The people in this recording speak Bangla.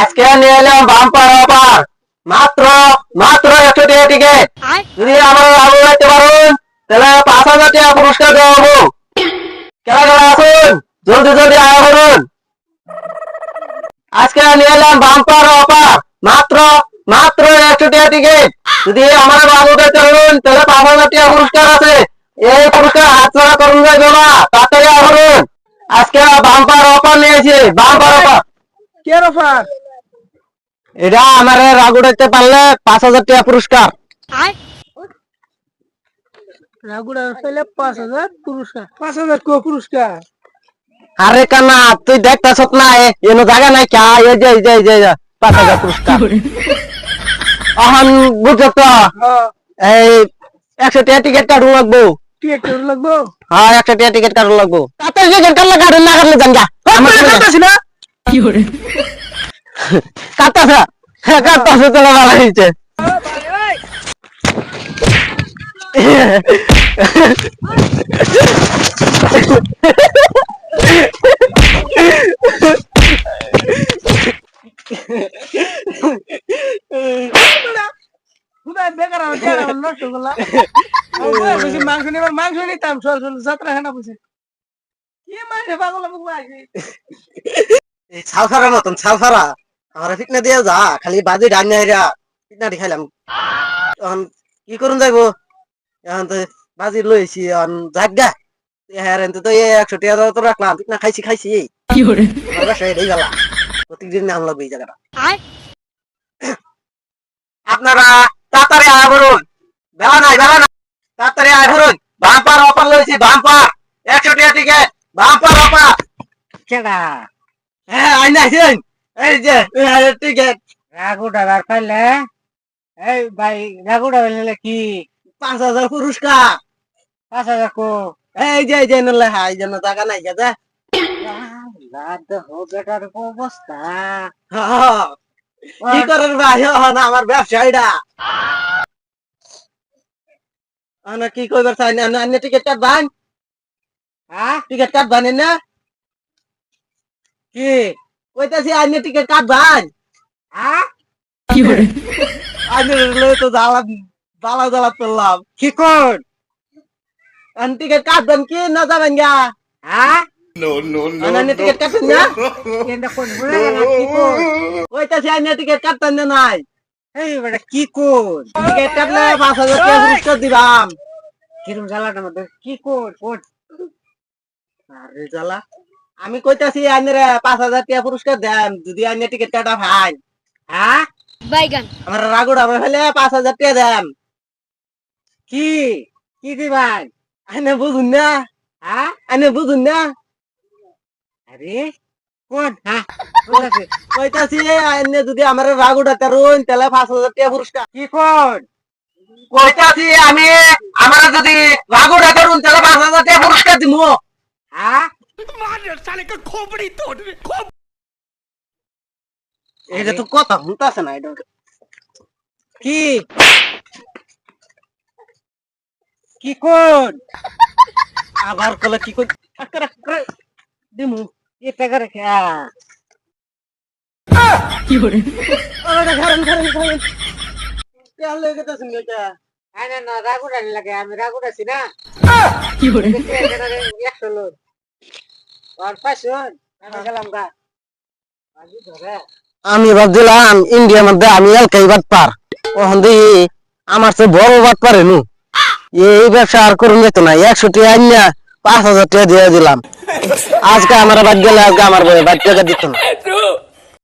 আজকে নিয়ে এলাম বাম্পার অফার মাত্র মাত্র 100 টাকা টিকিট। যদি আমার আলু রাখতে পারুন তাহলে 5,000 টাকা পুরস্কার দেওয়া হবো। কেনা কেনা আসুন, জলদি জলদি আয়া করুন। আজকে নিয়ে এলাম বাম্পার অফার মাত্র মাত্র 100 টাকা টিকিট। যদি আমার আলু রাখতে পারুন তাহলে 5,000 টাকা পুরস্কার আছে। এই পুরস্কার হাতছাড়া করুন যাইবে না, তাড়াতাড়ি আয়া করুন। আজকে বাম্পার অফার নিয়েছি, বাম্পার অফার। কে অফার? এটা আমারে রাগ উঠাইতে পারলে 5,000 টাকা পুরস্কার। রাগুড়া হইলে 5,000 পুরস্কার। 5,000 কো পুরস্কার? আরে কানা তুই দেখতাছ না এনো জায়গা নাই কা, এই যে 5,000 পুরস্কার। এখন বুঝছো তো এই 100 টাকা টিকিট কাটুন লাগবো। টিকিট কাটু লাগবো? হ্যাঁ 100 টাকা টিকিট কাটুন লাগবো। তাতে টিকিট কাটলে কাটুন, না কাটলে জান যা। আমার কাছে না কি করে কাটতাছ? হ্যাঁ কাটতাছ, তোরা ভালো হইছে। খুদাই বেকার আর কেন নষ্ট করলা? বেশি মাংস নিবার মাংস নিতাম সরসল যাত্রা খানা বুঝে কি মানে পাগল বুঝবা এই ছালফারা মতন ছালফারা আমার ফিটনা দিয়ে যা, খালি বাজি ডান্না হেরা ফিটনা খাইলাম। এখন কি করুন যাইবো, এখন তো বাজি লইছি এখন জাগা হ্যাঁ তো 100 টাকা তো রাখলাম, ফিটনা খাইছি খাইছি কি করে আমার বাসায় এটাই গেলা। প্রত্যেকদিন নাম লাগবে এই জায়গাটা। আপনারা তাড়াতাড়ি আয় করুন, বেলা নাই তাড়াতাড়ি আয় করুন। বাম্পার অফার লইছি, বাম্পার 100 টাকা টিকিট, বাম্পার অফার। কেডা হ্যাঁ আইনা আইছেন, এই যে টিকিট। রাগুড়া বার পাইলে এই ভাই রাগুড়া হইলে কি 5,000 পুরস্কার। 5,000 কো? এই যে নলে হাই যেন টাকা নাই গেছে। লাদ হো বেটার অবস্থা। কি করেন ভাই, এখন আমার ব্যবসায়ীরা কি কইবার চাই না, আন্য টিকিট কাটবান। হ্যাঁ টিকিট কাটবান না কি কইতাছি, আন্য টিকিট কাটবান। হ্যাঁ কি করে আন্য তো জ্বালা জ্বালা জ্বালা করলাম। কি কোন? আন টিকিট কাটবেন কি না যাবেন গা? হ্যাঁ আন্য টিকিট কাটবেন না? কেন কোন বলে না কি কোন? কইতাছি আন্য টিকিট কাটতেন না নাই। এই বেটা কি কোন? টিকিট কাটলে 5,000 টাকা পুরস্কার দিবাম। কিরম জ্বালাটা মধ্যে কি কোন? কোন আরে জ্বালা, আমি কইতাছি আইনরে 5,000 টাকা পুরস্কার দেন যদি আইনে টিকিট কাটা ভাই। হ্যাঁ বাইগান আমার রাগুড়া হলে 5,000 টাকা দেন। কি কি দিবাই? আইনে বুঝুন না, হ্যাঁ আইনে বুঝুন না। আরে কোন? হ্যাঁ কইতাছি আইনে যদি আমার রাগুড়া তারুন তাহলে 5,000 টাকা পুরস্কার। কি কোন? কইতাছি আমি আমার যদি রাগুড়া তারুন তাহলে 5,000 টাকা পুরস্কার দিমু। হ্যাঁ এটা তো কথা শুনতাছে না। এটা কি কি কোন? আবার কলে কি কই দিমু। এটা করে কি করে আরে ঘরেন ঘরেন ঘরেন তেল লেগে গেছে এটা। না না রাগুড়া লাগে, আমি রাগুড়া আছি না। কি করে 100 লোক আর 500 আমি গেলাম গা আজি ধরে। আমি ভাবছিলাম ইন্ডিয়ার মধ্যে আমি এলকাই বাদ পার, ওখান দিয়ে আমার চেয়ে বড় বাদ পারে নু। এই ব্যবসা আর করুন যেত না, 100 টাকা আনিয়া 5,000 টাকা দিয়ে দিলাম। আজকে আমার বাদ গেলে আজকে আমার বাদ টাকা দিত না।